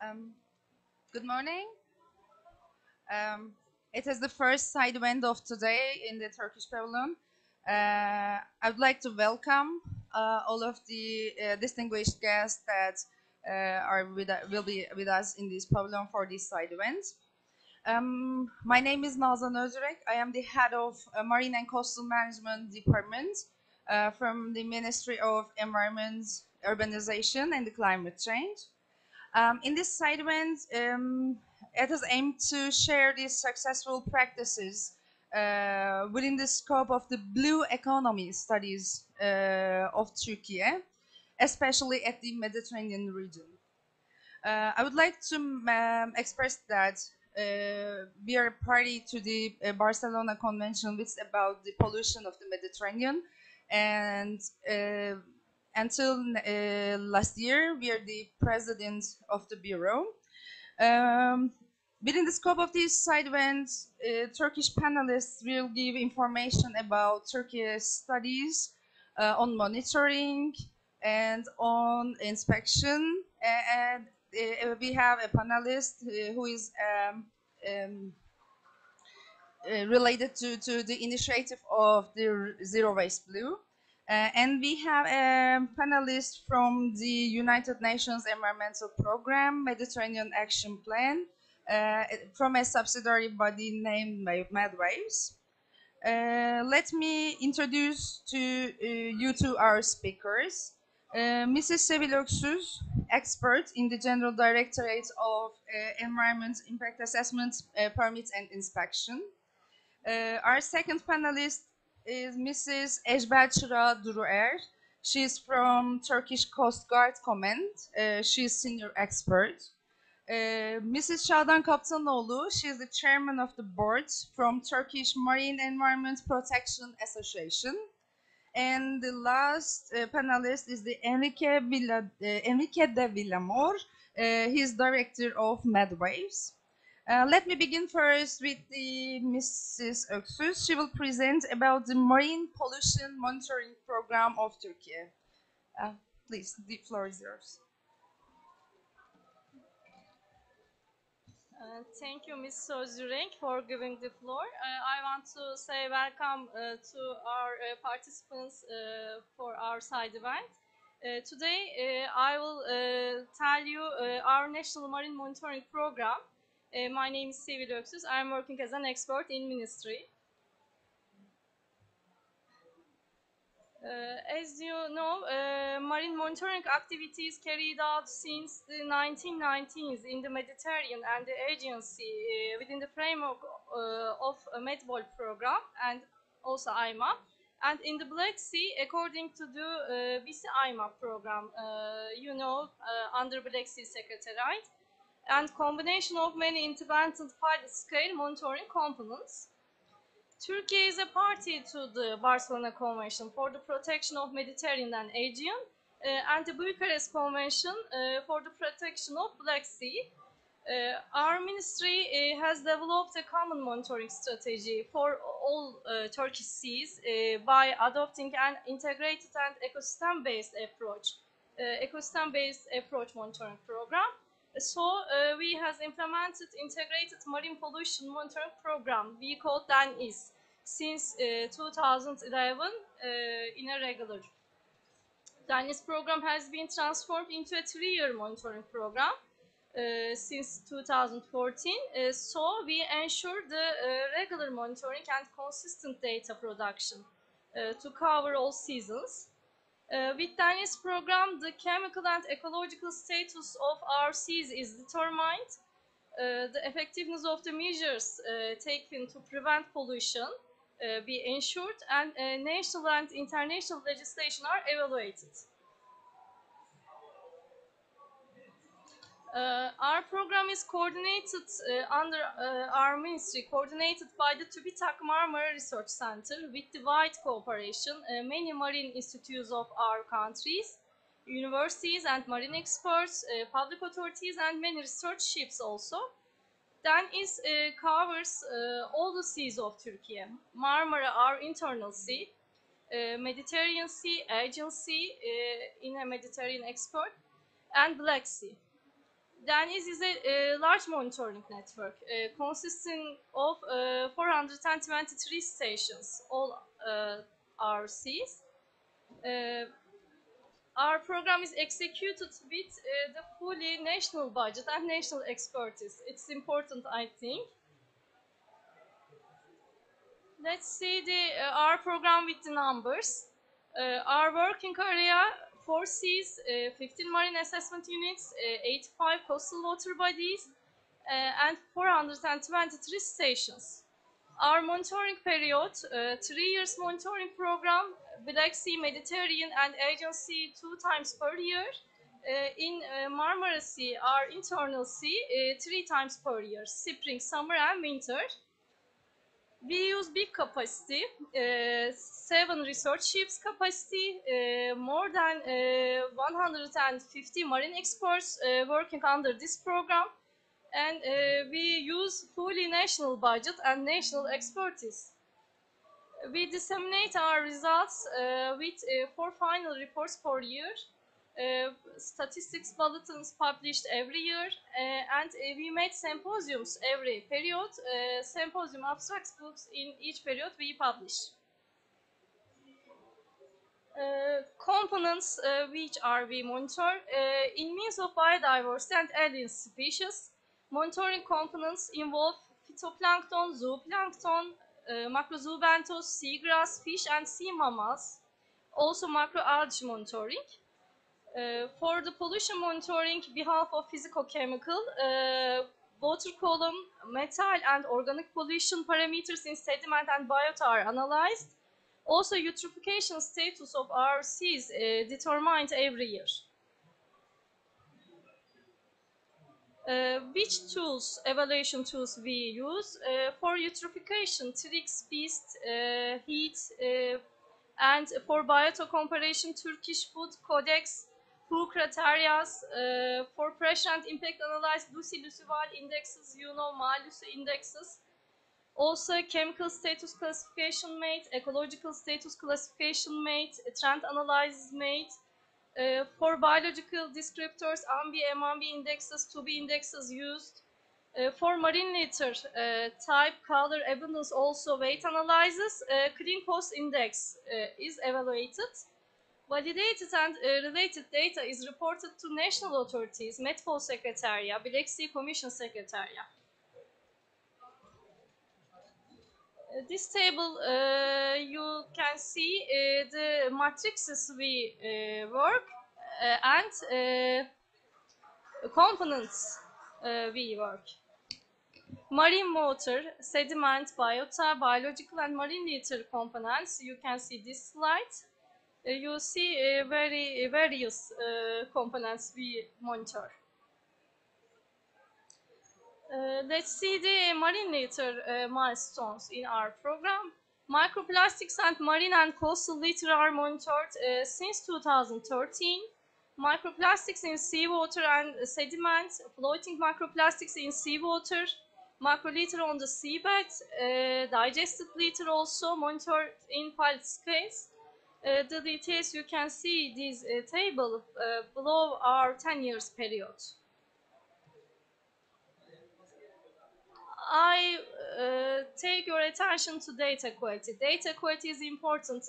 Um, Good morning. Um, it is the first side event of today in the Turkish pavilion. I would like to welcome all of the distinguished guests that will be with us in this pavilion for this side event. My name is Nazan Özürek. I am the head of Marine and Coastal Management Department from the Ministry of Environment, Urbanization and Climate Change. In this segment, it is aimed to share these successful practices within the scope of the blue economy studies of Turkey, especially at the Mediterranean region. I would like to express that we are party to the Barcelona Convention, which is about the pollution of the Mediterranean, and until last year, we are the president of the bureau. Um, Within the scope of this side events, Turkish panelists will give information about Turkey's studies on monitoring and on inspection. And we have a panelist who is um, related to the initiative of the Zero Waste Blue. And we have a panelist from the United Nations Environmental Program, Mediterranean Action Plan, from a subsidiary body named MedWaves. Let me introduce you to our speakers. Mrs. Sevil Öksüz, expert in the General Directorate of Environment Impact Assessment, Permits and Inspection. Our second panelist is Mrs. Ejbel Çıra Duruer. She's from Turkish Coast Guard Command. She's senior expert. Mrs. Şadan Kaptanoğlu, she's the chairman of the board from Turkish Marine Environment Protection Association. And the last panelist is the Enrique de Villamor. He's director of MedWaves. Let me begin first with the Mrs. Öksüz. She will present about the Marine Pollution Monitoring Program of Turkey. Please, the floor is yours. Thank you, Ms. Sözcürek, for giving the floor. I want to say welcome to our participants for our side event. Today, I will tell you our National Marine Monitoring Program. My name is Sevil Öksüz. I am working as an expert in ministry. As you know, marine monitoring activities carried out since the 1990s in the Mediterranean and the Aegean Sea within the framework of a MedWaves program and also IMAP. And in the Black Sea, according to the BC IMAP program, under Black Sea Secretariat, and combination of many independent pilot scale monitoring components. Turkey is a party to the Barcelona Convention for the Protection of Mediterranean and Aegean and the Bucharest Convention for the Protection of Black Sea. Our ministry has developed a common monitoring strategy for all Turkish seas by adopting an integrated and ecosystem-based approach monitoring program. So we have implemented integrated marine pollution monitoring program. We call DAN-IS since 2011 in a regular. DAN-IS program has been transformed into a 3-year monitoring program since 2014. So we ensure the regular monitoring and consistent data production to cover all seasons. With DANIS program, the chemical and ecological status of our seas is determined. The effectiveness of the measures taken to prevent pollution be ensured, and national and international legislation are evaluated. Our program is coordinated under our ministry, coordinated by the TÜBİTAK Marmara Research Center with the wide cooperation, many marine institutes of our countries, universities and marine experts, public authorities and many research ships also. DAN-IS covers all the seas of Turkey. Marmara, our internal sea, Mediterranean Sea, Aegean Sea, in a Mediterranean expert, and Black Sea. Deniz is a large monitoring network consisting of 423 stations, all our seas. Our program is executed with the fully national budget and national expertise. It's important, I think. Let's see our program with the numbers. Our working area foresees 15 marine assessment units, 85 coastal water bodies, and 423 stations. Our monitoring period, 3 years monitoring program, Black Sea, Mediterranean, and Aegean Sea 2 times per year. In Marmara Sea, our internal sea, 3 times per year, spring, summer, and winter. We use big capacity, 7 research ships capacity, more than 150 marine experts working under this program, and we use fully national budget and national expertise. We disseminate our results with 4 final reports per year, statistics bulletins published every year, and we made symposiums every period, symposium abstracts books in each period we publish. Components which are we monitor in means of biodiversity and alien species. Monitoring components involve phytoplankton, zooplankton, macrozoobenthos, seagrass, fish and sea mammals, also macroalgae monitoring. For the pollution monitoring, behalf of physicochemical, water column, metal and organic pollution parameters in sediment and biota are analyzed. Also, eutrophication status of our seas determined every year. Which tools, evaluation tools we use? For eutrophication, tricks, beast, heat, and for biota comparison, Turkish food codex, WHO criterias, for pressure and impact analyze, Lucy, Lucival indexes, Malus indexes. Also, chemical status classification made, ecological status classification made, trend analysis made. For biological descriptors, AMBI, MAMBI indexes, 2B indexes used. For marine litter, type, color, abundance, also weight analysis, clean cost index is evaluated. Validated and related data is reported to national authorities, Metpol Secretariat, Black Sea Commission Secretariat. This table, you can see the matrices we work and components we work. Marine water, sediment, biota, biological and marine litter components. You can see this slide. You see various components we monitor. Let's see the marine litter milestones in our program. Microplastics and marine and coastal litter are monitored since 2013. Microplastics in seawater and sediment, floating microplastics in seawater, macrolitter on the seabed, digested litter also monitored in pilot scales. The details you can see this table below our 10 years period. I take your attention to data quality. Data quality is important,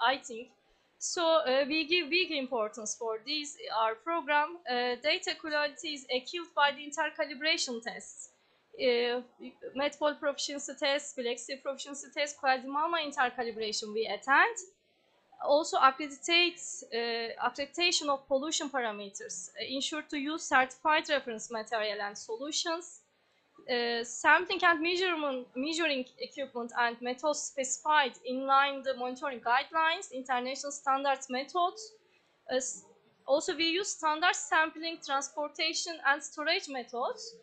I think. So we give big importance for this, our program. Data quality is achieved by the intercalibration tests. Metpol proficiency test, Black Sea proficiency test, Quadrimama intercalibration we attend. Also accreditation of pollution parameters, ensure to use certified reference material and solutions. Sampling and measuring equipment and methods specified in line the monitoring guidelines, international standards methods. Also, we use standard sampling, transportation, and storage methods.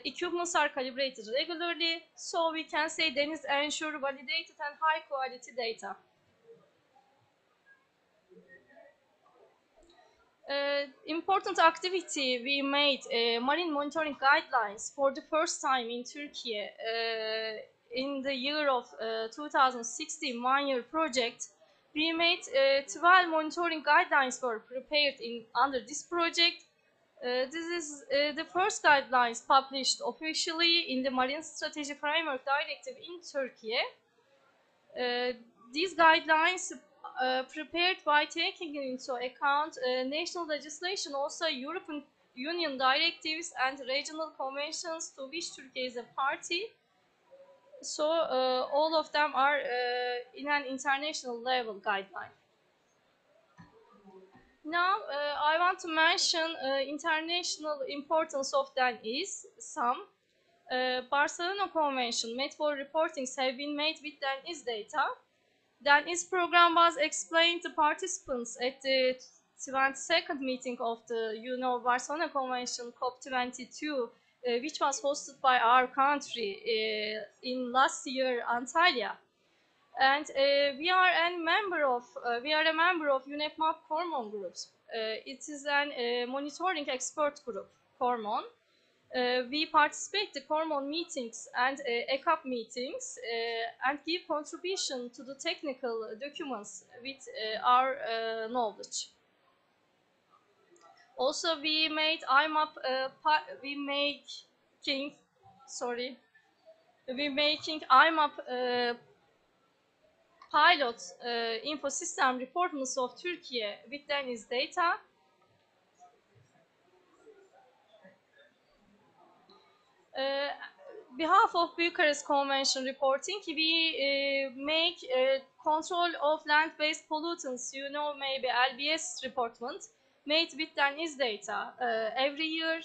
Equipments are calibrated regularly, so we can say Deniz ensure validated and high quality data. Important activity we made marine monitoring guidelines for the first time in Turkey in the year of 2016 one-year project. We made 12 monitoring guidelines were prepared under this project. This is the first guidelines published officially in the Marine Strategy Framework Directive in Turkey. These guidelines prepared by taking into account national legislation, also European Union directives and regional conventions to which Turkey is a party. So all of them are in an international level guideline. Now I want to mention international importance of them is some. Barcelona Convention Medbol reportings have been made with DENIS data. DENIS program was explained to participants at the 22nd meeting of the Barcelona Convention COP22, which was hosted by our country in last year Antalya. And we are a member of UNEP-MAP Hormone groups. It is a monitoring expert group, Hormone. We participate the hormone meetings and ECAP meetings and give contribution to the technical documents with our knowledge. Also, we made IMAP. We making IMAP pilot info system reportments of Turkey with DENIS data. Behalf of Bucharest Convention reporting, we make control of land-based pollutants, maybe LBS reportment, made with DENIS data. Every year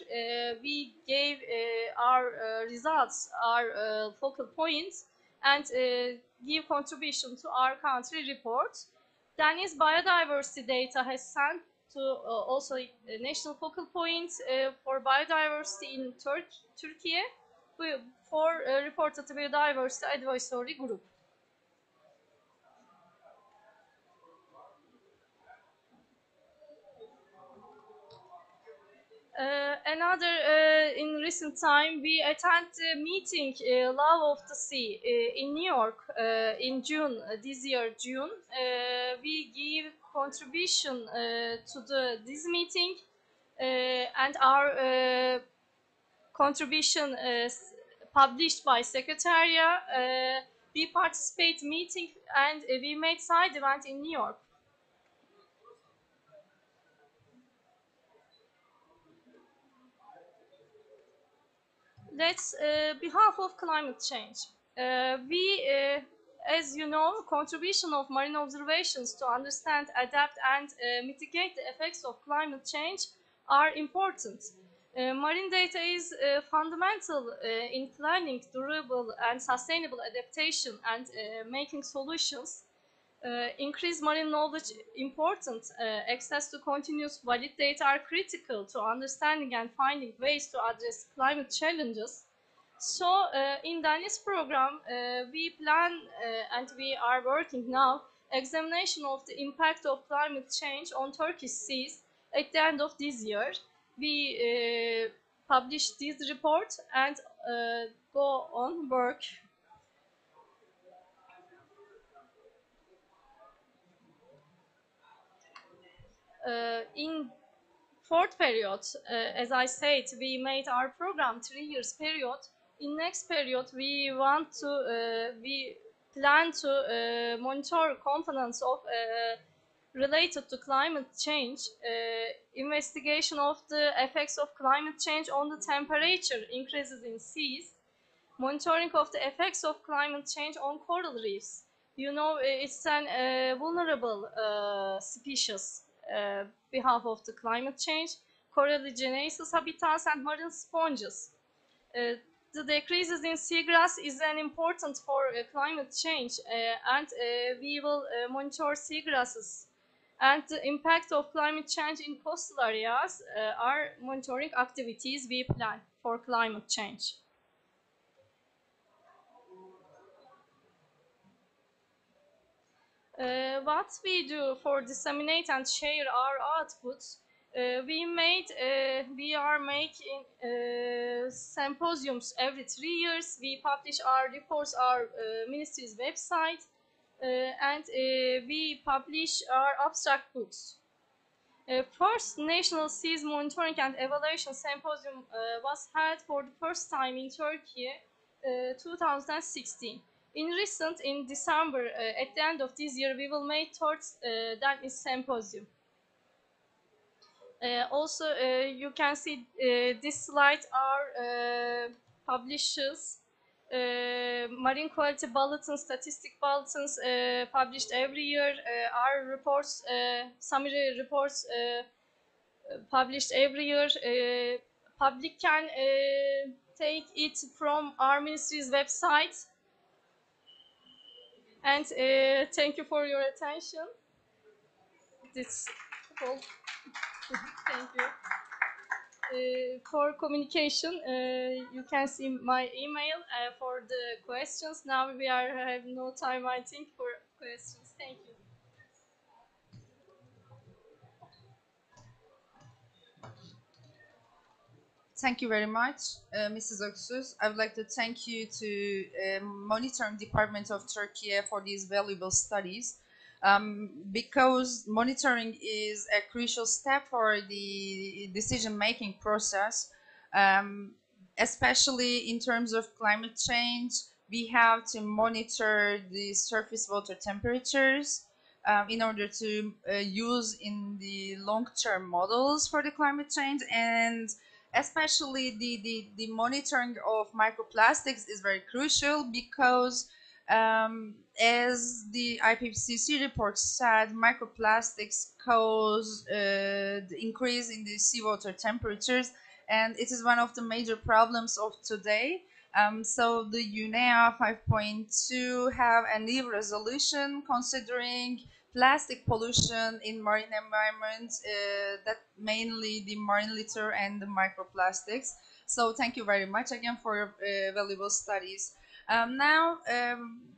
we gave our results, our focal points, and give contribution to our country report. DENIS biodiversity data has sent to also national focal points for biodiversity in Turkey for reported biodiversity advisory group. In recent time, we attended the meeting Law of the Sea in New York in June, this year June. We give contribution to this meeting and our contribution published by Secretariat. We participate meeting and we made side event in New York. Let's behalf of climate change. As you know, contribution of marine observations to understand, adapt, and mitigate the effects of climate change are important. Marine data is fundamental in planning durable and sustainable adaptation and making solutions. Increased marine knowledge important. Access to continuous valid data are critical to understanding and finding ways to address climate challenges. So in DENIS program, we plan and we are working now examination of the impact of climate change on Turkish seas at the end of this year. We publish this report and go on work. In fourth period, as I said, we made our program 3 years period. In next period, we plan to monitor components of related to climate change, investigation of the effects of climate change on the temperature increases in seas, monitoring of the effects of climate change on coral reefs. It's an vulnerable species behalf of the climate change, coralligenesis habitats and marine sponges. The decreases in seagrass is an important for climate change and we will monitor seagrasses. And the impact of climate change in coastal areas are monitoring activities we plan for climate change. What we do for disseminate and share our outputs, we are making symposiums every 3 years. We publish our reports, our ministry's website, and we publish our abstract books. First National Seas Monitoring and Evaluation Symposium was held for the first time in Turkey 2016. In December, at the end of this year, we will make third Darkness Symposium. Also, you can see this slide are publishers, marine quality bulletins, statistic bulletins published every year. Our reports, summary reports published every year. Public can take it from our ministry's website. And thank you for your attention. This all. Thank you. For communication, you can see my email for the questions. Now we have no time, I think, for questions. Thank you. Thank you very much, Mrs. Öksüz. I would like to thank you to Monitoring Department of Turkey for these valuable studies. Because monitoring is a crucial step for the decision-making process, especially in terms of climate change. We have to monitor the surface water temperatures in order to use in the long-term models for the climate change, and especially the monitoring of microplastics is very crucial because as the IPCC report said, microplastics cause the increase in the seawater temperatures, and it is one of the major problems of today. So the UNEA 5.2 have a new resolution considering plastic pollution in marine environments, that mainly the marine litter and the microplastics. So thank you very much again for your valuable studies. Now,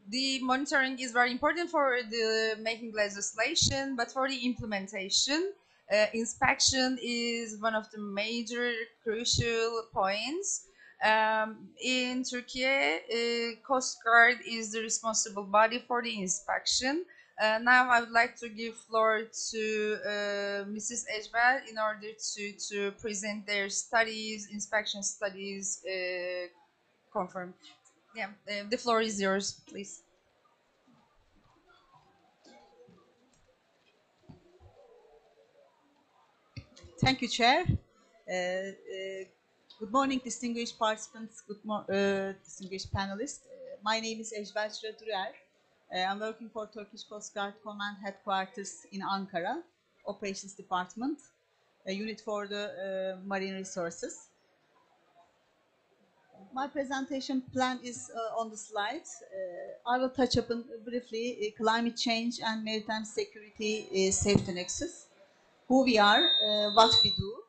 the monitoring is very important for the making legislation, but for the implementation, inspection is one of the major crucial points. In Turkey, Coast Guard is the responsible body for the inspection. Now I would like to give floor to Mrs. Ejber in order to present their studies, inspection studies, confirm. Yeah, the floor is yours, please. Thank you, Chair. Good morning, distinguished participants, distinguished panelists. My name is Ejber Durer. I'm working for Turkish Coast Guard Command Headquarters in Ankara, Operations Department, a unit for the marine resources. My presentation plan is on the slide. I will touch upon briefly climate change and maritime security safety nexus, who we are, what we do,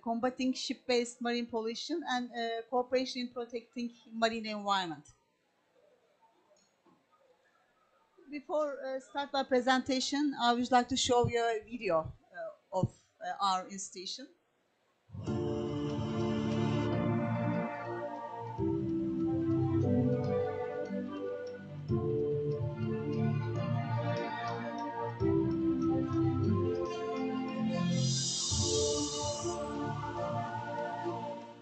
combating ship-based marine pollution, and cooperation in protecting marine environment. Before start my presentation, I would like to show you a video of our institution.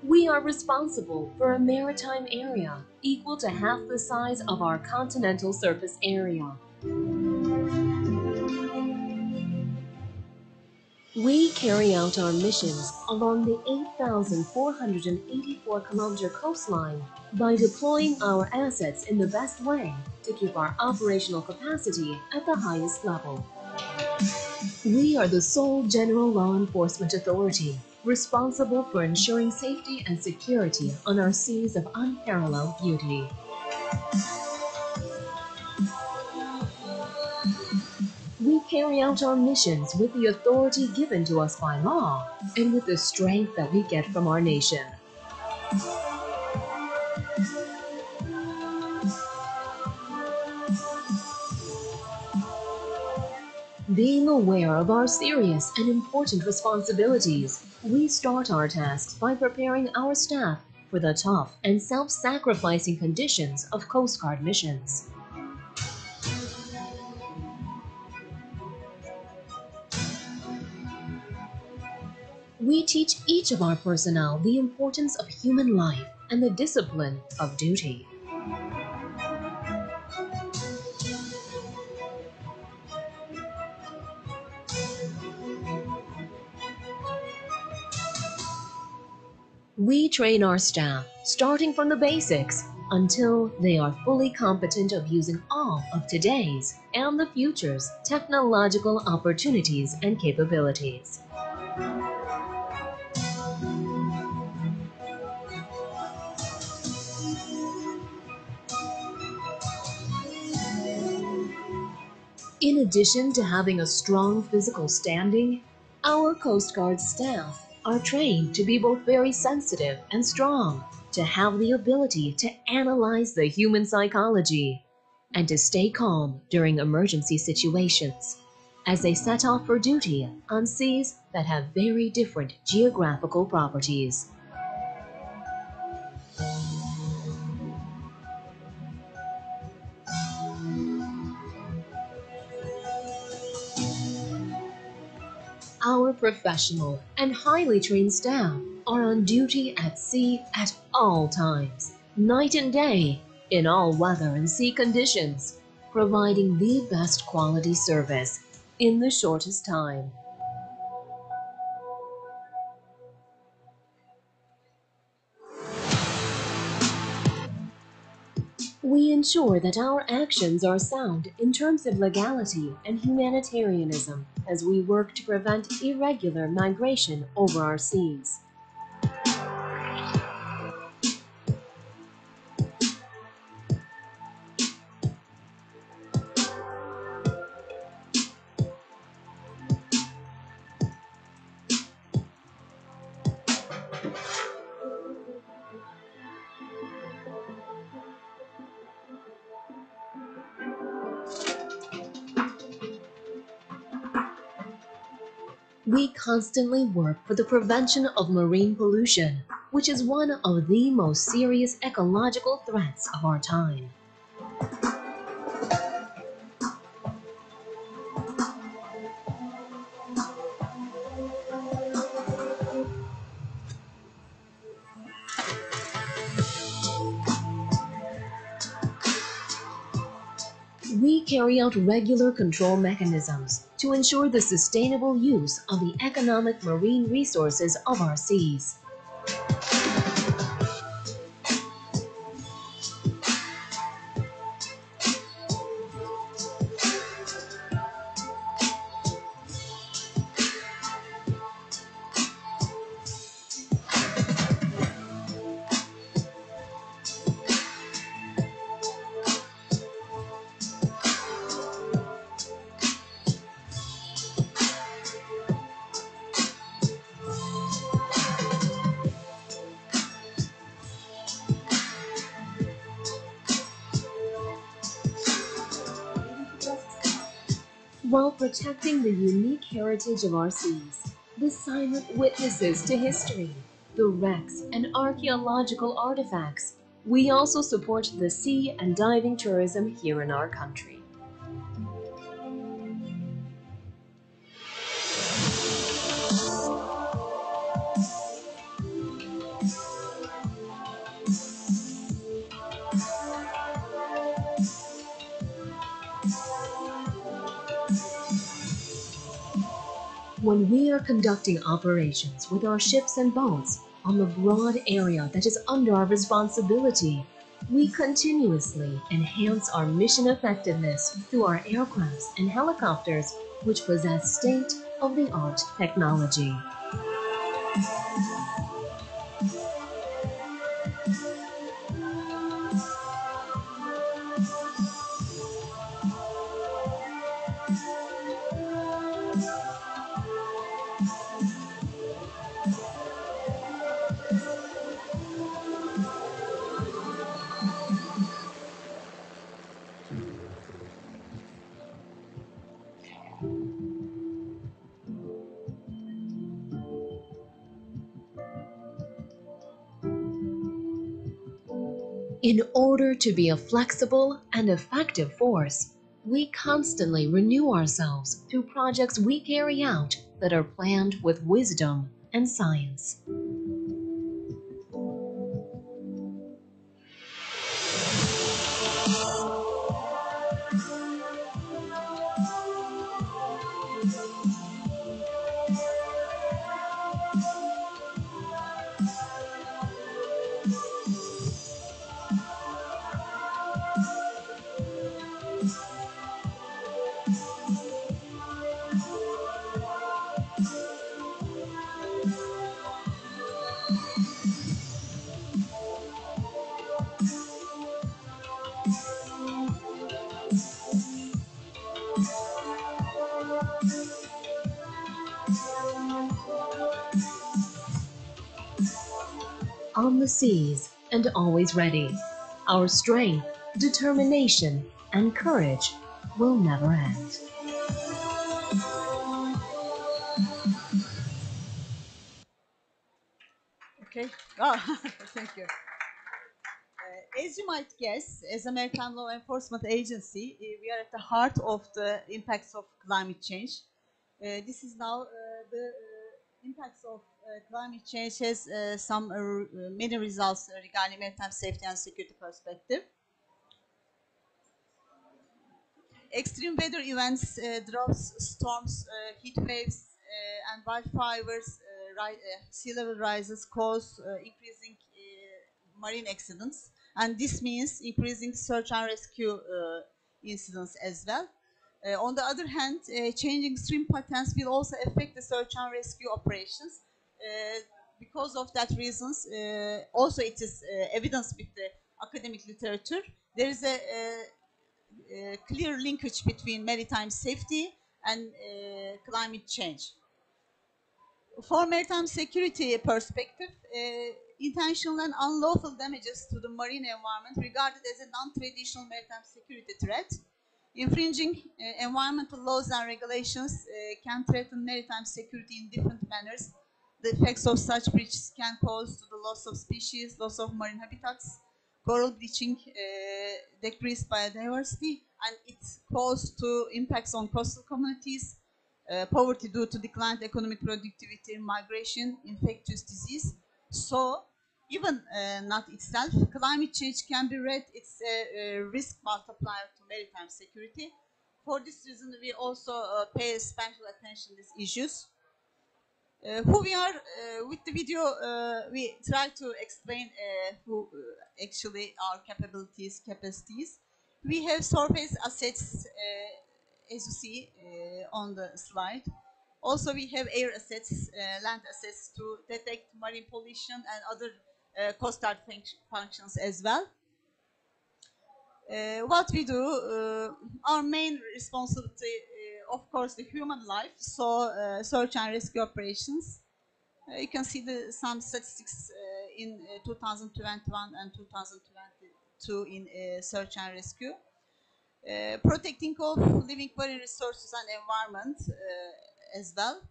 We are responsible for a maritime area equal to half the size of our continental surface area. We carry out our missions along the 8,484-kilometer coastline by deploying our assets in the best way to keep our operational capacity at the highest level. We are the sole general law enforcement authority responsible for ensuring safety and security on our seas of unparalleled beauty. We carry out our missions with the authority given to us by law and with the strength that we get from our nation. Being aware of our serious and important responsibilities, we start our tasks by preparing our staff for the tough and self-sacrificing conditions of Coast Guard missions. We teach each of our personnel the importance of human life and the discipline of duty. We train our staff, starting from the basics, until they are fully competent of using all of today's and the future's technological opportunities and capabilities. In addition to having a strong physical standing, our Coast Guard staff are trained to be both very sensitive and strong, to have the ability to analyze the human psychology, and to stay calm during emergency situations, as they set off for duty on seas that have very different geographical properties. Our professional and highly trained staff are on duty at sea at all times, night and day, in all weather and sea conditions, providing the best quality service in the shortest time. We ensure that our actions are sound in terms of legality and humanitarianism as we work to prevent irregular migration over our seas. We constantly work for the prevention of marine pollution, which is one of the most serious ecological threats of our time. We carry out regular control mechanisms to ensure the sustainable use of the economic marine resources of our seas. While protecting the unique heritage of our seas, the silent witnesses to history, the wrecks and archaeological artifacts, we also support the sea and diving tourism here in our country. When we are conducting operations with our ships and boats on the broad area that is under our responsibility, we continuously enhance our mission effectiveness through our aircrafts and helicopters, which possess state-of-the-art technology. In order to be a flexible and effective force, we constantly renew ourselves through projects we carry out that are planned with wisdom, and science. On the seas and always ready, our strength, determination, and courage will never end. Okay. Oh, thank you. As you might guess, as a maritime law enforcement agency, we are at the heart of the impacts of climate change. This is now the impacts of climate change has some many results regarding maritime safety and security perspective. Extreme weather events, droughts, storms, heat waves, and wildfires, sea level rises cause increasing marine accidents, and this means increasing search and rescue incidents as well. On the other hand, changing stream patterns will also affect the search and rescue operations. Because of that reasons, also it is evidence with the academic literature. There is a clear linkage between maritime safety and climate change. For maritime security perspective, intentional and unlawful damages to the marine environment regarded as a non-traditional maritime security threat. Infringing environmental laws and regulations can threaten maritime security in different manners. The effects of such breaches can cause to the loss of species, loss of marine habitats, coral bleaching, decreased biodiversity, and it causes to impacts on coastal communities, poverty due to declined economic productivity, migration, infectious disease. So, even not itself, climate change can be read, it's a risk multiplier to maritime security. For this reason, we also pay special attention to these issues. Who we are, with the video, we try to explain who actually our capabilities, capacities. We have surface assets, as you see on the slide. Also, we have air assets, land assets to detect marine pollution and other coast guard functions as well. What we do, our main responsibility, of course, the human life, so search and rescue operations. You can see some statistics in 2021 and 2022 in search and rescue. Protecting of living marine resources and environment as well.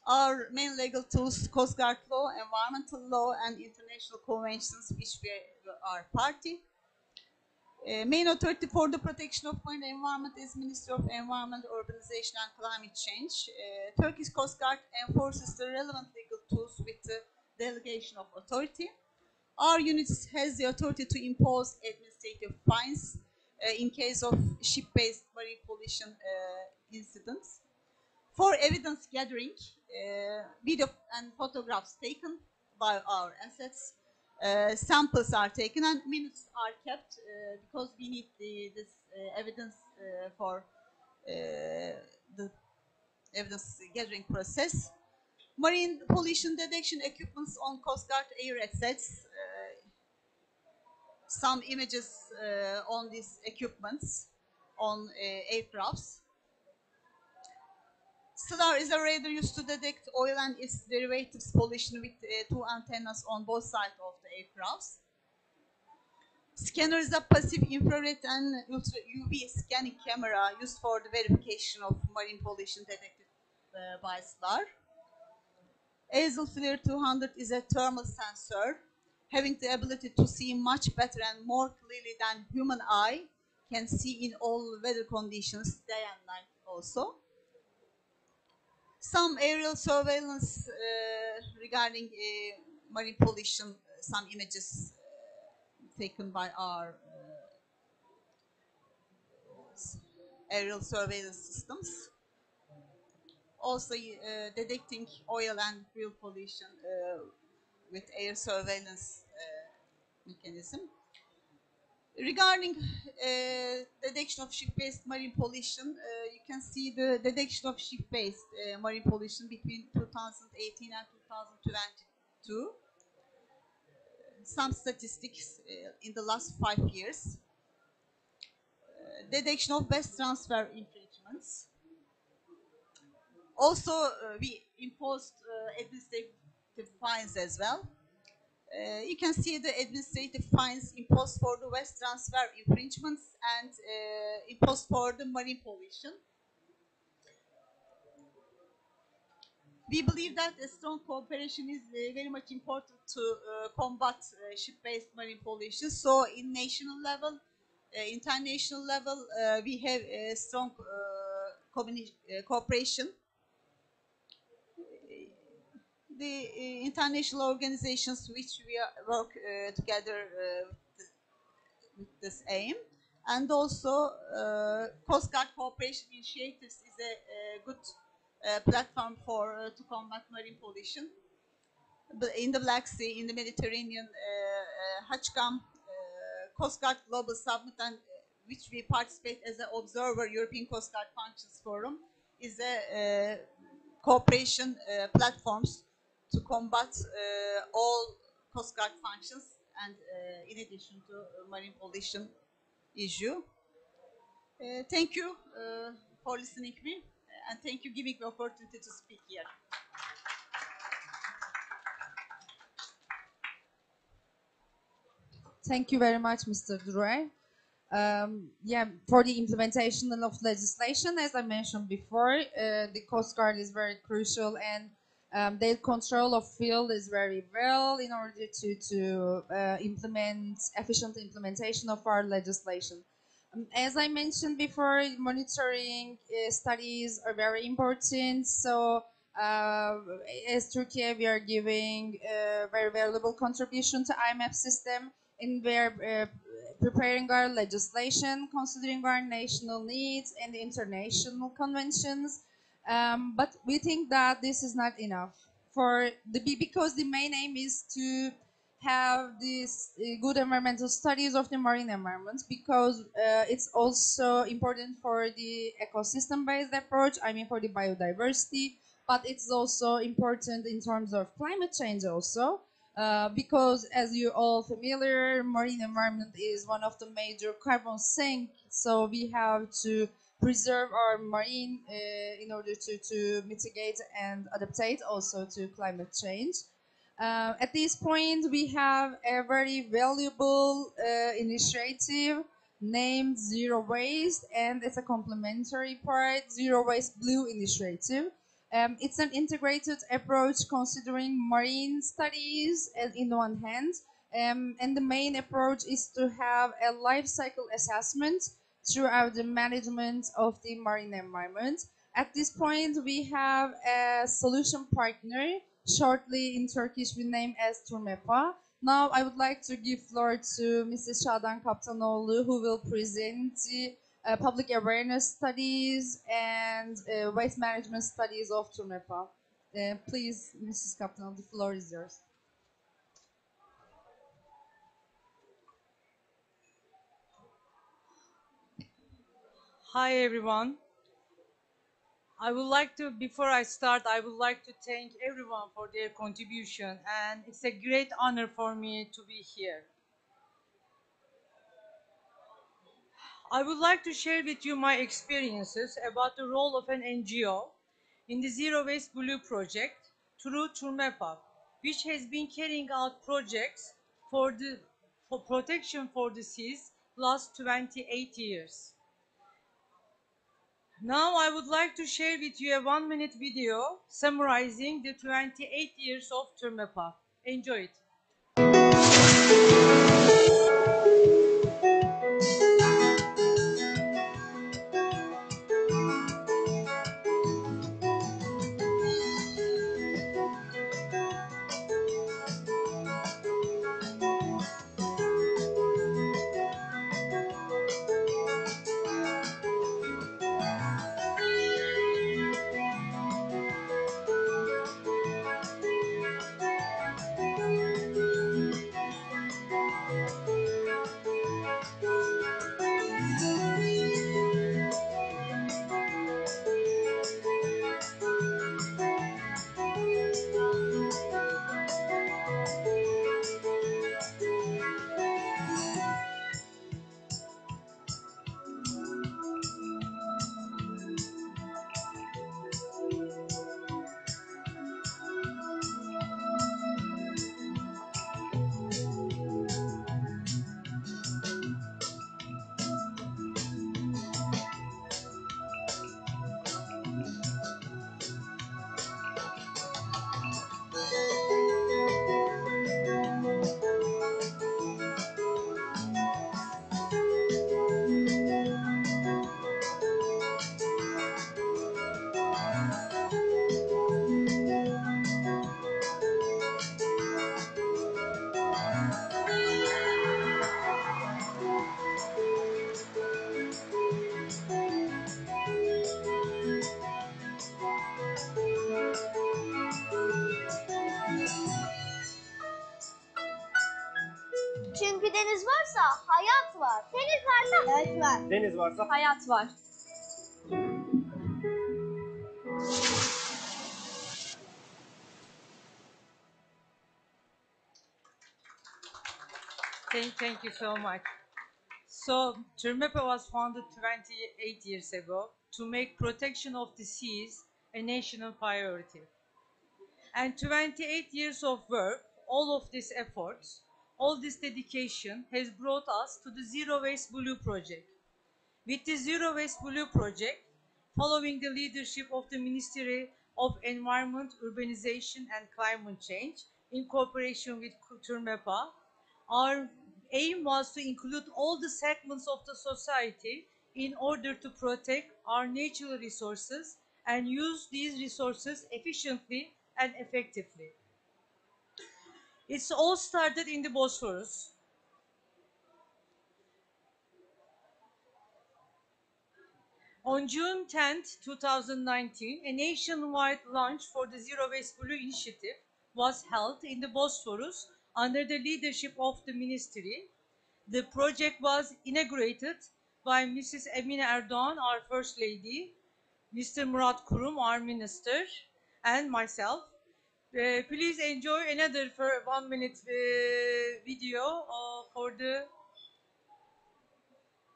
Our main legal tools, Coast Guard law, environmental law, and international conventions which we are party. Main authority for the protection of marine environment is Ministry of Environment, Urbanization and Climate Change. Turkish Coast Guard enforces the relevant legal tools with the delegation of authority. Our unit has the authority to impose administrative fines in case of ship-based marine pollution incidents. For evidence gathering, video and photographs taken by our assets, samples are taken and minutes are kept because we need this evidence for the evidence gathering process. Marine pollution detection equipments on Coast Guard air assets. Some images on these equipments on aircrafts. SLAR is a radar used to detect oil and its derivatives pollution with two antennas on both sides of the aircrafts. Scanner is a passive infrared and ultra UV scanning camera used for the verification of marine pollution detected by SLAR. Azel Flare 200 is a thermal sensor having the ability to see much better and more clearly than human eye can see in all weather conditions, day and night also. Some aerial surveillance regarding marine pollution, some images taken by our aerial surveillance systems. Also detecting oil and fuel pollution with air surveillance mechanism. Regarding detection of ship-based marine pollution, you can see the detection of ship-based marine pollution between 2018 and 2022. Some statistics in the last 5 years. Detection of waste transfer infringements. Also, we imposed administrative fines as well. You can see the administrative fines imposed for the waste transfer infringements and imposed for the marine pollution. We believe that a strong cooperation is very much important to combat ship-based marine pollution. So in national level, international level, we have a strong cooperation. The international organizations which we work together with this aim, and also Coast Guard cooperation initiatives is a good platform for to combat marine pollution. In the Black Sea, in the Mediterranean, HACCAM, Coast Guard Global Summit, and which we participate as an observer, European Coast Guard Functions Forum, is a cooperation platforms to combat all Coast Guard functions, and in addition to marine pollution issue. Thank you for listening to me, and thank you for giving me the opportunity to speak here. Thank you very much, Mr. Dure. Yeah, for the implementation of legislation, as I mentioned before, the Coast Guard is very crucial, and their control of field is very well in order to implement efficient implementation of our legislation. As I mentioned before, monitoring studies are very important. So as Turkey, we are giving a very valuable contribution to IMF system, and we are preparing our legislation, considering our national needs and international conventions. But we think that this is not enough because the main aim is to have these good environmental studies of the marine environment, because it's also important for the ecosystem-based approach, I mean for the biodiversity, but it's also important in terms of climate change also. Because as you all familiar, marine environment is one of the major carbon sink, so we have to preserve our marine in order to mitigate and adaptate also to climate change. At this point, we have a very valuable initiative named Zero Waste, and it's a complementary part, Zero Waste Blue Initiative. It's an integrated approach considering marine studies in one hand, and the main approach is to have a life cycle assessment throughout the management of the marine environment. At this point, we have a solution partner, shortly in Turkish we name as Turmepa. Now I would like to give floor to Mrs. Şadan Kaptanoğlu, who will present the public awareness studies and waste management studies of Turmepa. Please, Mrs. Kaptanoğlu, the floor is yours. Hi everyone. Before I start, I would like to thank everyone for their contribution, and it's a great honor for me to be here. I would like to share with you my experiences about the role of an NGO in the Zero Waste Blue project through Turmepa, which has been carrying out projects for protection for the seas last 28 years. Now I would like to share with you a 1-minute video summarizing the 28 years of Turmepa. Enjoy it. Çünkü deniz varsa hayat var. Deniz varsa hayat var. Deniz varsa Hayat var. Thank you so much. So, TÜRMEPA was founded 28 years ago to make protection of the seas a national priority. And 28 years of work, all of these efforts, all this dedication has brought us to the Zero Waste Blue project. With the Zero Waste Blue project, following the leadership of the Ministry of Environment, Urbanization and Climate Change, in cooperation with TÜRMEPA, our aim was to include all the segments of the society in order to protect our natural resources and use these resources efficiently and effectively. It's all started in the Bosphorus. On June 10, 2019, a nationwide launch for the Zero Waste Blue initiative was held in the Bosphorus under the leadership of the ministry. The project was inaugurated by Mrs. Emine Erdoğan, our First Lady, Mr. Murat Kurum, our Minister, and myself. Please enjoy another 1 minute video for the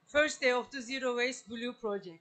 first day of the Zero Waste Blue project.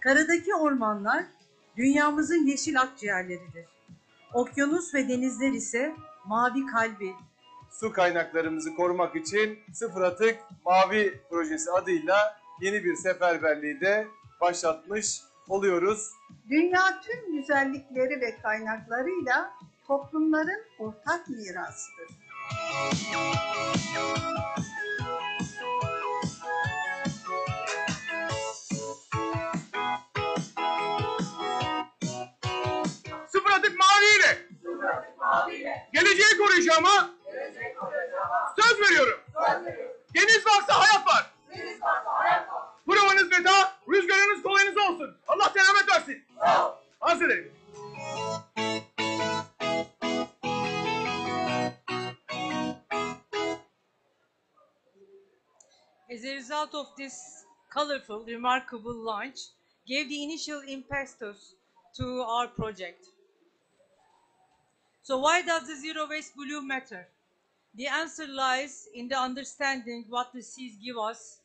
Karadaki ormanlar dünyamızın yeşil akciğerleridir. Okyanus ve denizler ise mavi kalbi. su kaynaklarımızı korumak için Sıfır Atık Mavi projesi adıyla yeni bir seferberliği de başlatmış oluyoruz. Dünya tüm güzellikleri ve kaynaklarıyla toplumların ortak mirasıdır. Sıfır Atık Maviyi geleceği koruyacağıma söz veriyorum. Deniz varsa hayat var. Provanız veda, rüzgarınız kolayınız olsun. Allah selamet versin. Arz ederim. As a result of this colorful, remarkable launch, gave the initial impetus to our project. So why does the Zero Waste Blue matter? The answer lies in the understanding what the seas give us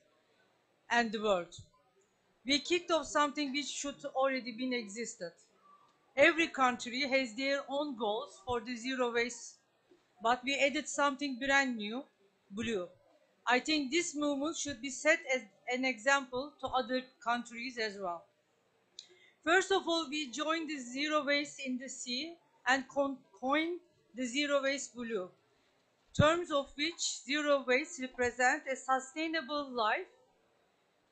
and the world. We kicked off something which should already been existed. Every country has their own goals for the zero waste, but we added something brand new, blue. I think this movement should be set as an example to other countries as well. First of all, we joined the zero waste in the sea and coined the zero waste blue, terms of which zero waste represent a sustainable life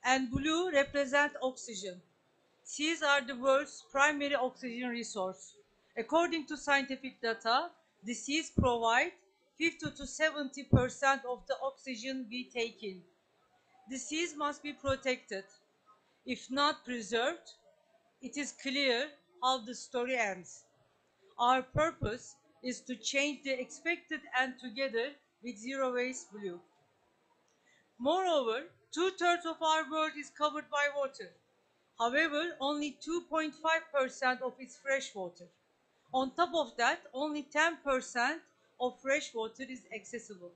and blue represent oxygen. Seas are the world's primary oxygen resource. According to scientific data, the seas provide 50 to 70% of the oxygen we take in. The seas must be protected. If not preserved, it is clear how the story ends. Our purpose is to change the expected end together with Zero Waste Blue. Moreover, 2/3 of our world is covered by water. However, only 2.5% of its fresh water. On top of that, only 10% of fresh water is accessible.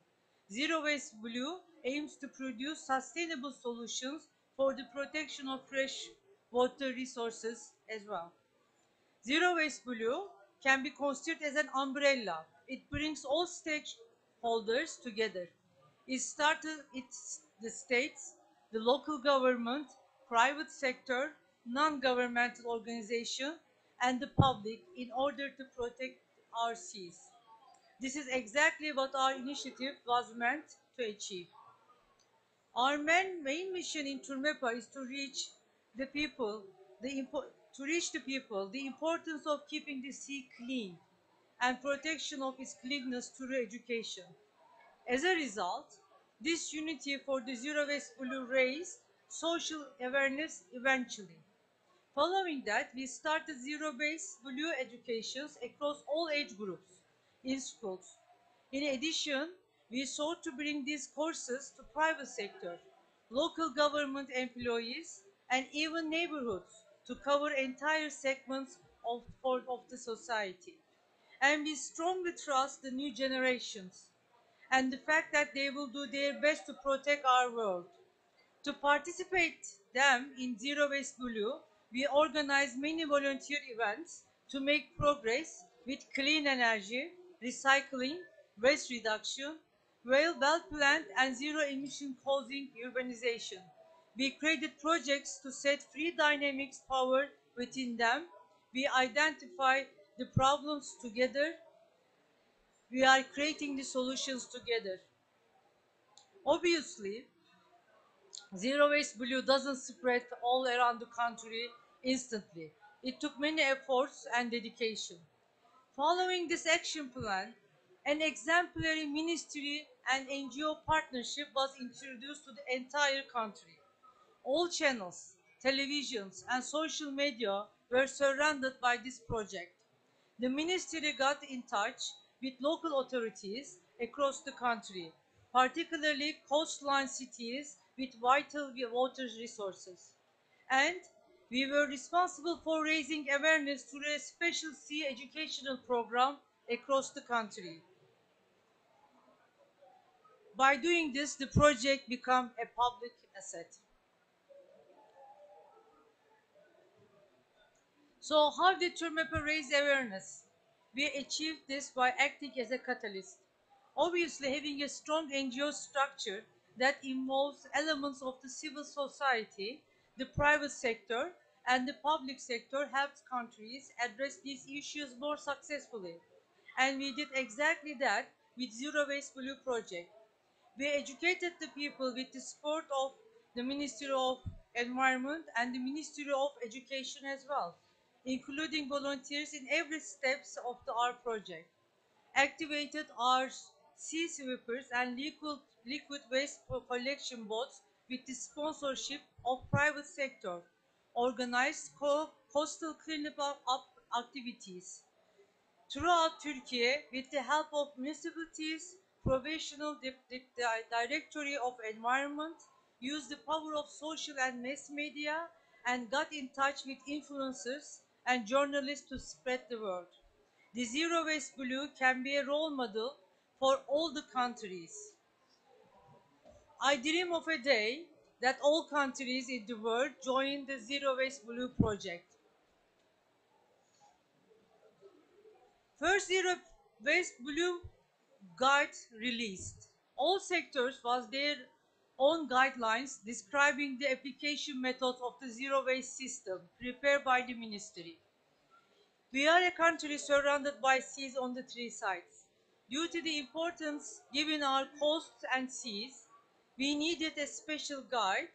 Zero Waste Blue aims to produce sustainable solutions for the protection of fresh water resources as well. Zero Waste Blue can be considered as an umbrella. It brings all stakeholders together. It started the states, the local government, private sector, non-governmental organization, and the public in order to protect our seas. This is exactly what our initiative was meant to achieve. Our main mission in Turmepa is to reach the people, the importance of keeping the sea clean and protection of its cleanness through education. As a result, this unity for the Zero Waste Blue raised social awareness eventually. Following that, we started Zero Waste Blue educations across all age groups in schools. In addition, we sought to bring these courses to private sector, local government employees, and even neighborhoods to cover entire segments of the society. And we strongly trust the new generations and the fact that they will do their best to protect our world. To participate them in Zero Waste Blue, we organize many volunteer events to make progress with clean energy, recycling, waste reduction, well-planned and zero-emission causing urbanization. We created projects to set free dynamics power within them. We identify the problems together. We are creating the solutions together. Obviously, Zero Waste Blue doesn't spread all around the country instantly. It took many efforts and dedication. Following this action plan, an exemplary ministry and NGO partnership was introduced to the entire country. All channels, televisions, and social media were surrounded by this project. The ministry got in touch with local authorities across the country, particularly coastline cities with vital water resources. And we were responsible for raising awareness through a special sea educational program across the country. By doing this, the project became a public asset. So how did Turmepa raise awareness? We achieved this by acting as a catalyst. Obviously, having a strong NGO structure that involves elements of the civil society, the private sector, and the public sector helped countries address these issues more successfully. And we did exactly that with Zero Waste Blue project. We educated the people with the support of the Ministry of Environment and the Ministry of Education as well, including volunteers in every steps of our project. Activated our sea sweepers and liquid waste collection boats with the sponsorship of private sector, organized coastal cleanup activities throughout Turkey with the help of municipalities, professional directory of environment, used the power of social and mass media, and got in touch with influencers and journalists to spread the word. The Zero Waste Blue can be a role model for all the countries. I dream of a day that all countries in the world join the Zero Waste Blue project. First Zero Waste Blue guide released. All sectors was their own guidelines describing the application methods of the zero waste system prepared by the ministry. We are a country surrounded by seas on the three sides. Due to the importance given our coasts and seas, we needed a special guide.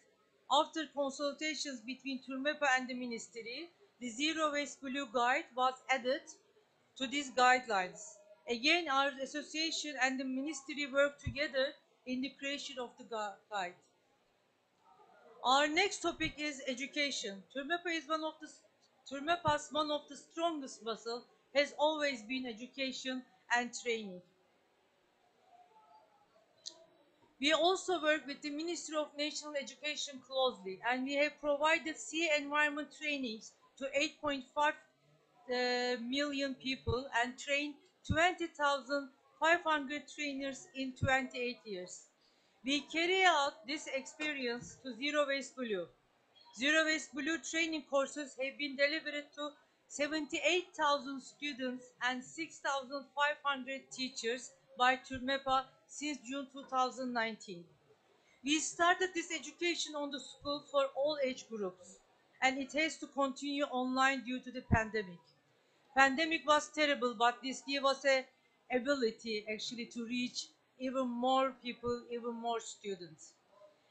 After consultations between Turmepa and the ministry, the Zero Waste Blue Guide was added to these guidelines. Again, our association and the ministry worked together in the creation of the guide. Our next topic is education. Turmepa's one of the strongest muscle has always been education and training. We also work with the Ministry of National Education closely, and we have provided sea environment trainings to 8.5 million people and trained 20,500 trainers in 28 years. We carry out this experience to Zero Waste Blue. Zero Waste Blue training courses have been delivered to 78,000 students and 6,500 teachers by Turmepa since June 2019. We started this education on the school for all age groups, and it has to continue online due to the pandemic. Pandemic was terrible, but this gave us a ability actually to reach even more people, even more students.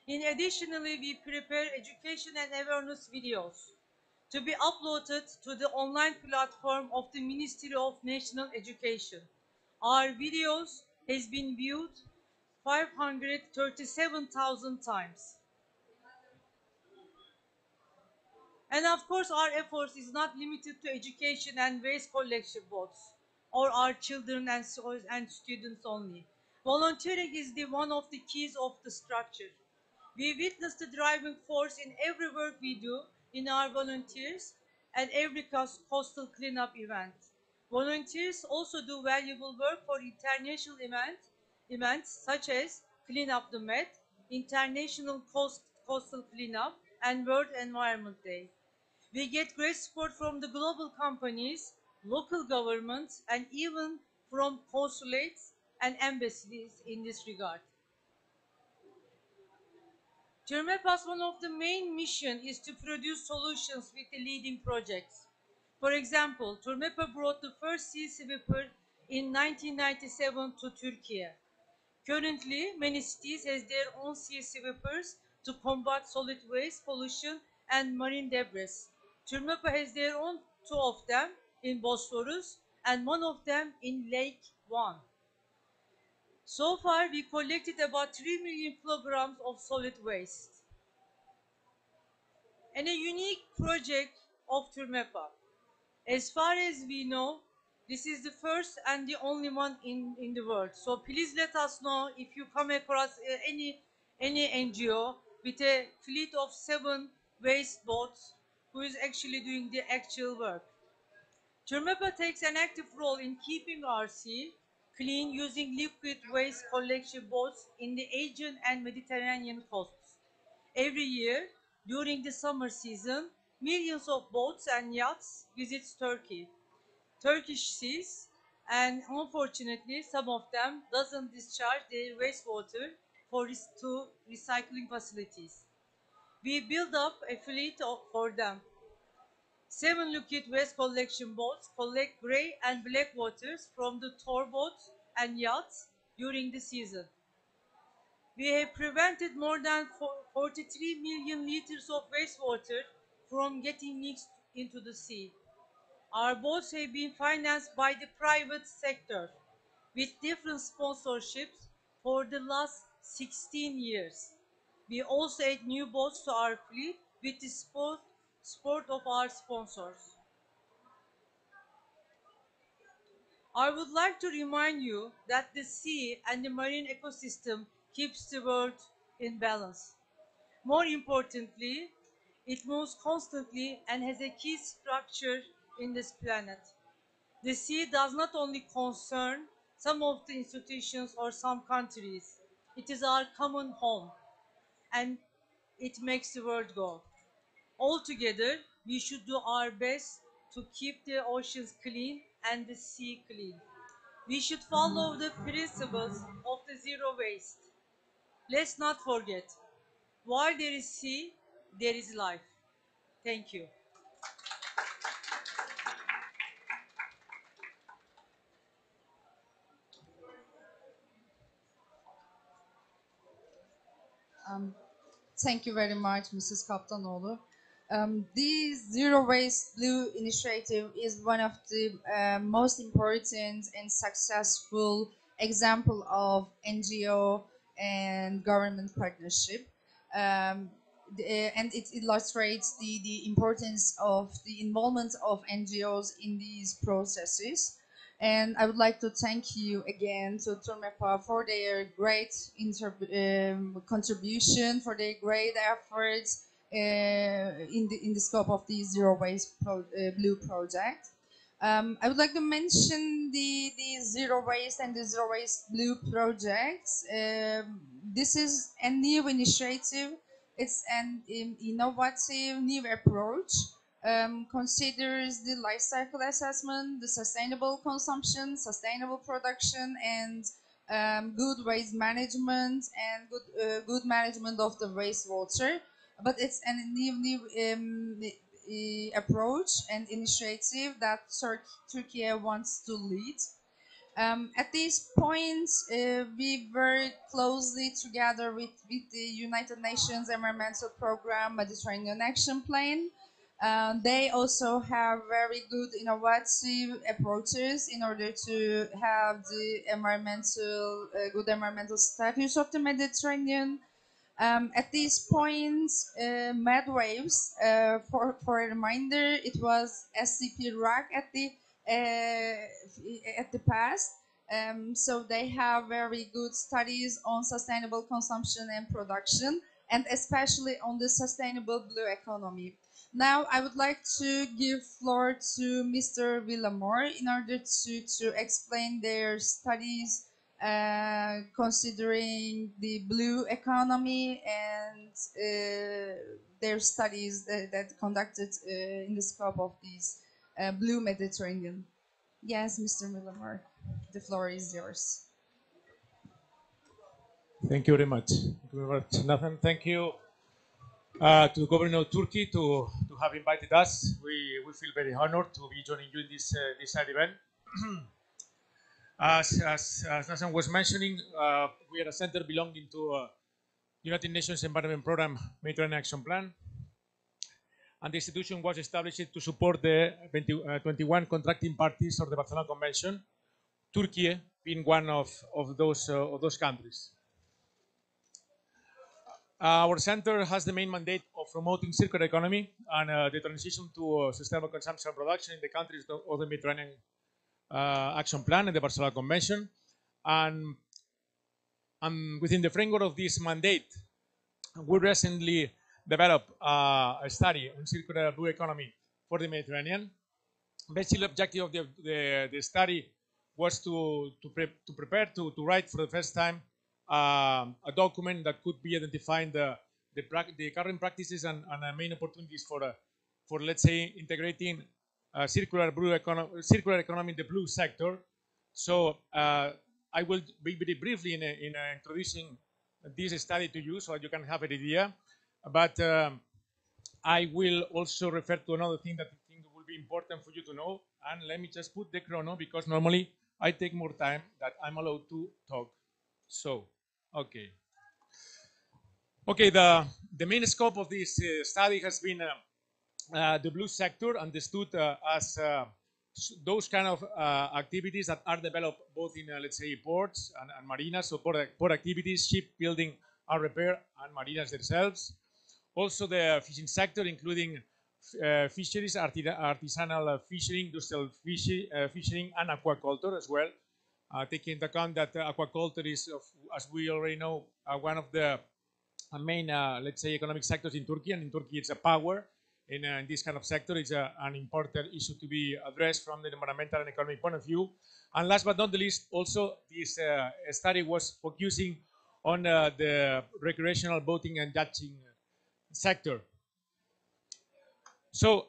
Additionally, we prepare education and awareness videos to be uploaded to the online platform of the Ministry of National Education. Our videos has been viewed 537,000 times. And of course, our efforts is not limited to education and waste collection boats or our children and students only. Volunteering is one of the keys of the structure. We witness the driving force in every work we do in our volunteers and every coastal cleanup event. Volunteers also do valuable work for international events such as Clean Up the Med, International Coastal Cleanup, and World Environment Day. We get great support from the global companies, local governments, and even from consulates and embassies in this regard. TÜRMEPA's one of the main mission is to produce solutions with the leading projects. For example, TÜRMEPA brought the first sea sweeper in 1997 to Turkey. Currently, many cities has their own sea sweepers to combat solid waste, pollution, and marine debris. TÜRMEPA has their own two of them in Bosphorus and one of them in Lake One. So far, we collected about 3 million kilograms of solid waste. And a unique project of TÜRMEPA. As far as we know, this is the first and the only one in the world. So please let us know if you come across any NGO with a fleet of 7 waste boats who is actually doing the actual work. TÜRMEPA takes an active role in keeping our sea clean using liquid waste collection boats in the Aegean and Mediterranean coasts. Every year, during the summer season, millions of boats and yachts visit Turkish seas, and unfortunately, some of them doesn't discharge their wastewater to recycling facilities. We build up a fleet for them. 7 liquid waste collection boats collect grey and black waters from the tour boats and yachts during the season. We have prevented more than 43 million liters of wastewater from getting mixed into the sea. Our boats have been financed by the private sector with different sponsorships for the last 16 years. We also add new boats to our fleet with the support of our sponsors. I would like to remind you that the sea and the marine ecosystem keeps the world in balance. More importantly, it moves constantly and has a key structure in this planet. The sea does not only concern some of the institutions or some countries. It is our common home, and it makes the world go. Altogether, we should do our best to keep the oceans clean and the sea clean. We should follow the principles of the zero waste. Let's not forget, while there is sea, there is life. Thank you. Thank you very much, Mrs. Kaptanoğlu. The Zero Waste Blue initiative is one of the most important and successful example of NGO and government partnership. And it illustrates the importance of the involvement of NGOs in these processes. And I would like to thank you again to TÜRMEPA for their great contribution, for their great efforts in the scope of the Zero Waste Blue project. I would like to mention the Zero Waste and the Zero Waste Blue projects. This is a new initiative. It's an innovative new approach. Considers the life cycle assessment, the sustainable consumption, sustainable production, and good waste management and good management of the wastewater. But it's a new approach and initiative that Turkey wants to lead. At these points, we work closely together with the United Nations Environmental Program, Mediterranean Action Plan. They also have very good innovative approaches in order to have the good environmental status of the Mediterranean. At these points, med waves, for a reminder, it was SCP rock at the past. So they have very good studies on sustainable consumption and production, and especially on the sustainable blue economy. Now, I would like to give floor to Mr. Villamor in order to explain their studies considering the blue economy and their studies that conducted in the scope of these blue Mediterranean. Yes, Mr. Villamor, the floor is yours. Thank you very much. Thank you very much, Nathan. Thank you to the government of Turkey to have invited us. We feel very honored to be joining you in this side event. As Nathan was mentioning, we are a center belonging to United Nations Environment Program Mediterranean Action Plan. And the institution was established to support the 21 contracting parties of the Barcelona Convention, Turkey being one of those countries. Our center has the main mandate of promoting circular economy and the transition to sustainable consumption and production in the countries of the Mediterranean Action Plan and the Barcelona Convention. And within the framework of this mandate, we recently developed a study on circular blue economy for the Mediterranean. Basically, the objective of the study was to write for the first time a document that could be identifying the current practices and main opportunities for let's say integrating circular economy in the blue sector. So I will be very briefly in introducing this study to you so you can have an idea. But I will also refer to another thing that I think will be important for you to know. And let me just put the chrono because normally I take more time that I'm allowed to talk. So, okay. Okay, the main scope of this study has been the blue sector, understood as those kind of activities that are developed both in, let's say, ports and marinas, so port activities, shipbuilding and repair, and marinas themselves. Also the fishing sector, including fisheries, artisanal fishing, industrial fishing, and aquaculture as well. Taking into account that aquaculture is, as we already know, one of the main, let's say, economic sectors in Turkey, and in Turkey it's a power. In this kind of sector, it's an important issue to be addressed from the environmental and economic point of view. And last but not the least, also this study was focusing on the recreational boating and yachting sector. So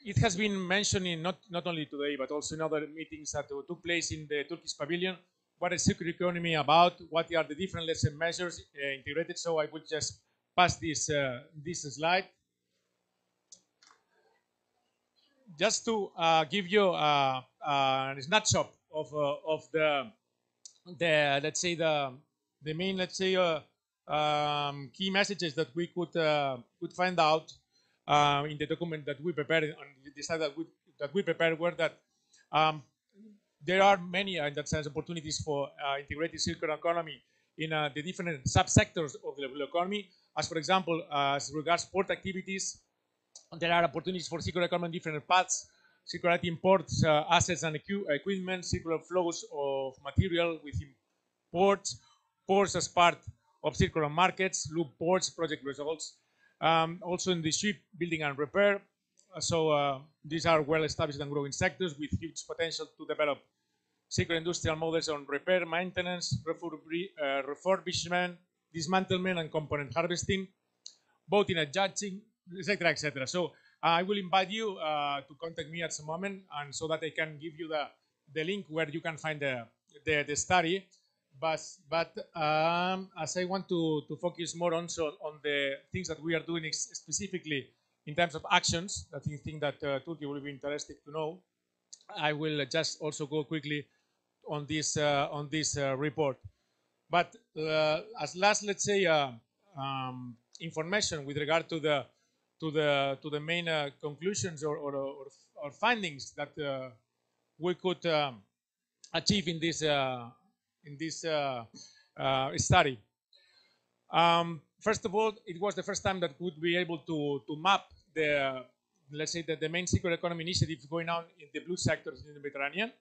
it has been mentioned in not only today, but also in other meetings that took place in the Turkish pavilion. What is circular economy about? What are the different, let's say, measures integrated? So I will just pass this slide. Just to give you a snapshot of the let's say the main, let's say, key messages that we could find out in the document that we prepared and the slide that we prepared were that there are many, in that sense, opportunities for integrated circular economy in the different subsectors of the blue economy. As for example, as regards port activities, there are opportunities for circular economy in different paths, circularity in ports, assets and equipment, circular flows of material within ports, ports as part of circular markets, loop ports, project results. Also in the shipbuilding and repair. So these are well established and growing sectors with huge potential to develop circular industrial models on repair, maintenance, refurbishment, dismantlement, and component harvesting, both in a judging, etc., etc. So I will invite you to contact me at some moment, and so that I can give you the link where you can find the study, but as I want to focus more also on the things that we are doing specifically in terms of actions, that I think that Turkey will be interested to know, I will just also go quickly on this report. But as last, let's say, information with regard to the main conclusions or findings that we could achieve in this study. First of all, it was the first time that we would be able to map the, let's say, the main circular economy initiatives going on in the blue sectors in the Mediterranean.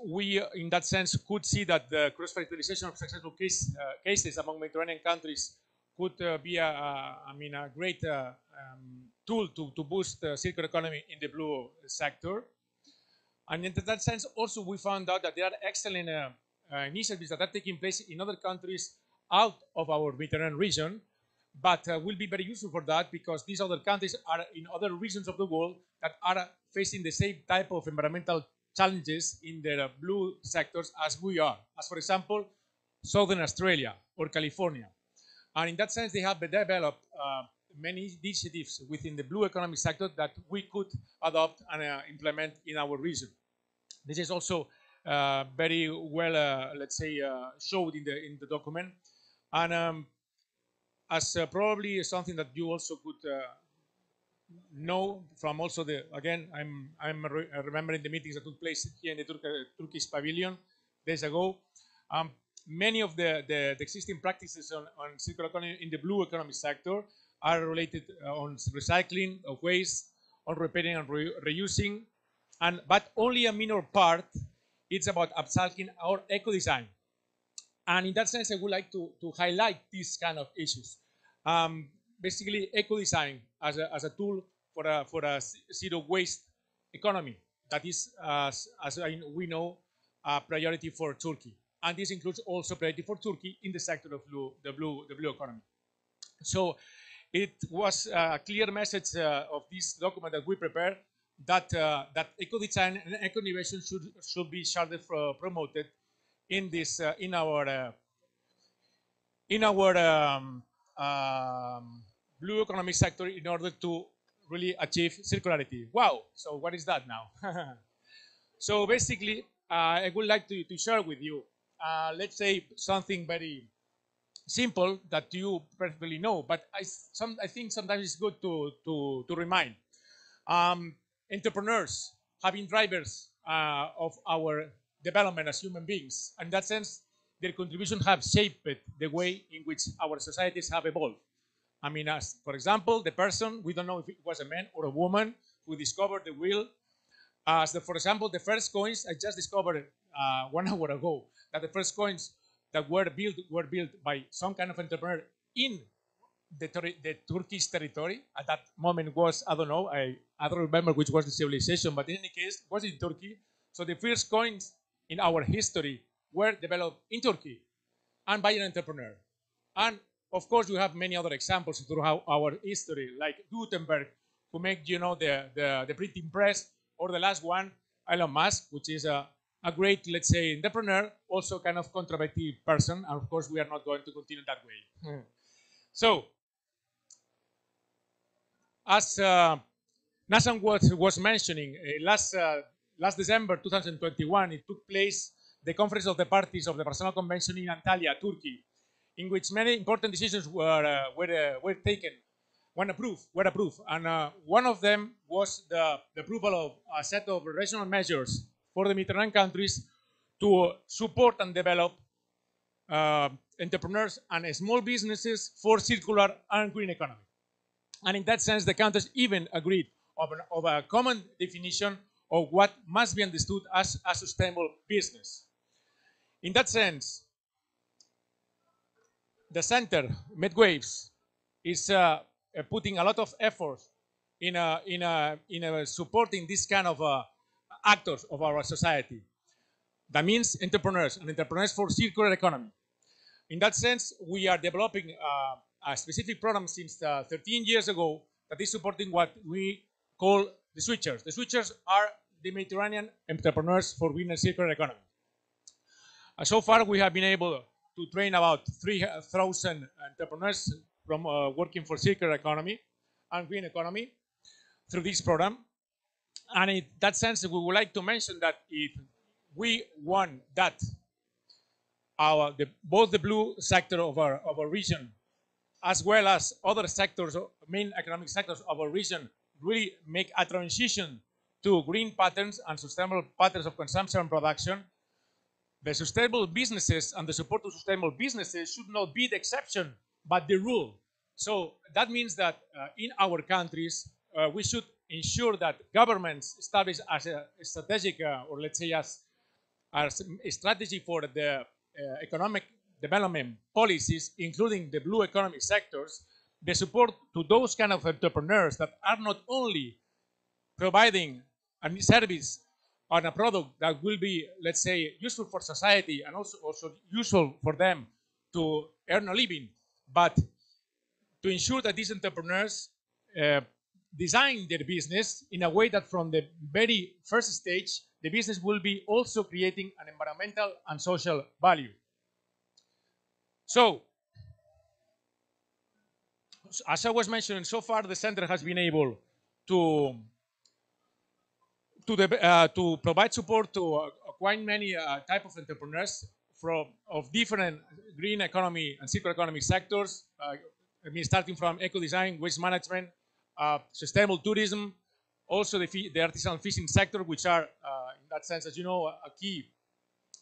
We, in that sense, could see that the cross-fertilization of successful cases among Mediterranean countries could be a great tool to boost the circular economy in the blue sector. And in that sense, also, we found out that there are excellent initiatives that are taking place in other countries out of our Mediterranean region, but will be very useful for that because these other countries are in other regions of the world that are facing the same type of environmental challenges in their blue sectors as we are, as for example, Southern Australia or California. And in that sense, they have developed many initiatives within the blue economic sector that we could adopt and implement in our region. This is also very well, let's say, showed in the document. And as probably something that you also could know from also again, I'm remembering the meetings that took place here in the Turkish pavilion days ago. Many of the existing practices on circular economy in the blue economy sector are related on recycling of waste, on repairing and reusing, but only a minor part. It's about upcycling or eco-design. And in that sense, I would like to highlight these kind of issues. Basically, eco-design as a tool for a zero waste economy. That is, as we know, a priority for Turkey. And this includes also priority for Turkey in the sector of the blue economy. So it was a clear message of this document that we prepared that eco-design and eco-innovation should be sharply promoted in this in our blue economic sector in order to really achieve circularity. Wow! So what is that now? So basically, I would like to share with you, let's say something very simple that you perfectly know, but I think sometimes it's good to remind. Entrepreneurs have been drivers of our development as human beings. In that sense, their contribution have shaped the way in which our societies have evolved. I mean, as for example, the person, we don't know if it was a man or a woman who discovered the wheel. For example, the first coins I just discovered 1 hour ago, that the first coins that were built by some kind of entrepreneur in the Turkish territory. At that moment was, I don't know, I don't remember which was the civilization, but in any case, it was in Turkey. So the first coins in our history were developed in Turkey and by an entrepreneur. And of course, we have many other examples throughout our history, like Gutenberg, who made, the printing press, or the last one, Elon Musk, which is a great, let's say, entrepreneur, also kind of controversial person. And of course, we are not going to continue that way. So, as Nassan was mentioning, last December 2021, it took place the Conference of the Parties of the Barcelona Convention in Antalya, Turkey, in which many important decisions were taken, were approved. And one of them was the approval of a set of regional measures for the Mediterranean countries to support and develop entrepreneurs and small businesses for circular and green economy. And in that sense, the countries even agreed of a common definition of what must be understood as a sustainable business. In that sense, the center, Medwaves, is putting a lot of effort in supporting this kind of actors of our society. That means entrepreneurs and entrepreneurs for circular economy. In that sense, we are developing a specific program since 13 years ago that is supporting what we call the switchers. The switchers are the Mediterranean entrepreneurs for green and circular economy. So far, we have been able to train about 3,000 entrepreneurs from working for circular economy and green economy through this program. And in that sense, we would like to mention that if we want that both the blue sector of our region, as well as other sectors, main economic sectors of our region, really make a transition to green patterns and sustainable patterns of consumption and production, the sustainable businesses and the support to sustainable businesses should not be the exception, but the rule. So that means that in our countries, we should ensure that governments establish as a strategic, or let's say as a strategy for the economic development policies, including the blue economy sectors, the support to those kind of entrepreneurs that are not only providing a service on a product that will be, let's say, useful for society and also useful for them to earn a living, but to ensure that these entrepreneurs design their business in a way that from the very first stage, the business will be also creating an environmental and social value. So, as I was mentioning, so far the center has been able to provide support to quite many type of entrepreneurs of different green economy and circular economy sectors. I mean, starting from eco design, waste management, sustainable tourism, also the artisanal fishing sector, which are in that sense, as you know, a key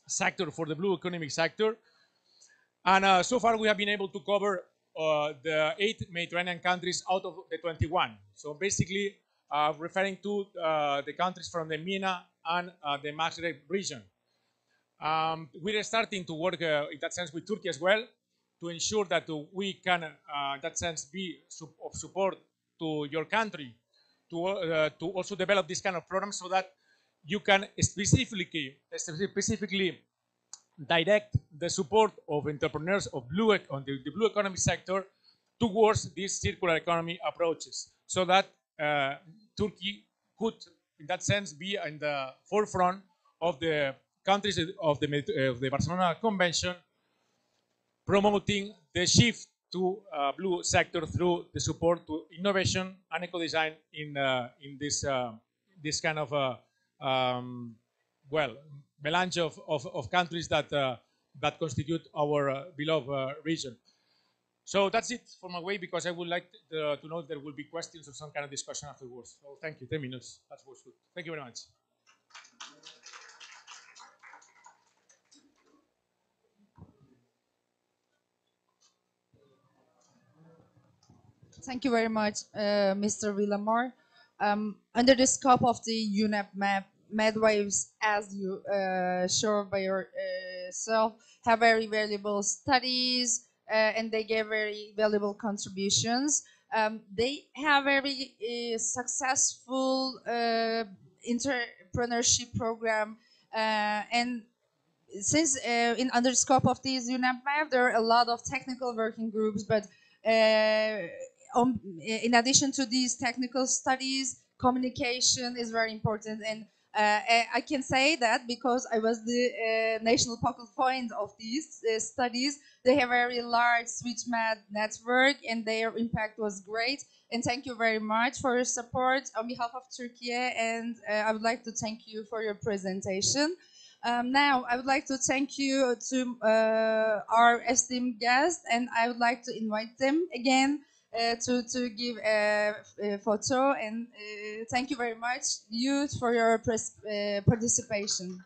sector for the blue economic sector. And so far, we have been able to cover the 8 Mediterranean countries out of the 21. So basically, referring to the countries from the MENA and the Maghreb region. We are starting to work in that sense with Turkey as well to ensure that we can, in that sense, be of support to your country to also develop this kind of program so that you can specifically direct the support of entrepreneurs of the blue economy sector towards these circular economy approaches, so that Turkey could, in that sense, be in the forefront of the countries of the Barcelona Convention, promoting the shift to blue sector through the support to innovation and eco-design in this kind of melange of countries that constitute our beloved region. So that's it for my way, because I would like to know if there will be questions or some kind of discussion afterwards. So thank you. 10 minutes. That was good. Thank you very much. Thank you very much, Mr. Villamor. Under the scope of the UNEP map, Medwaves, as you showed by yourself, have very valuable studies and they gave very valuable contributions. They have very successful entrepreneurship program and since in under the scope of these UNEP map, there are a lot of technical working groups, but in addition to these technical studies, communication is very important. And I can say that because I was the national focal point of these studies. They have a very large SwitchMed network and their impact was great. And thank you very much for your support on behalf of Turkey. And I would like to thank you for your presentation. Now, I would like to thank you to our esteemed guests, and I would like to invite them again to give a photo. And thank you very much, youth, for your participation.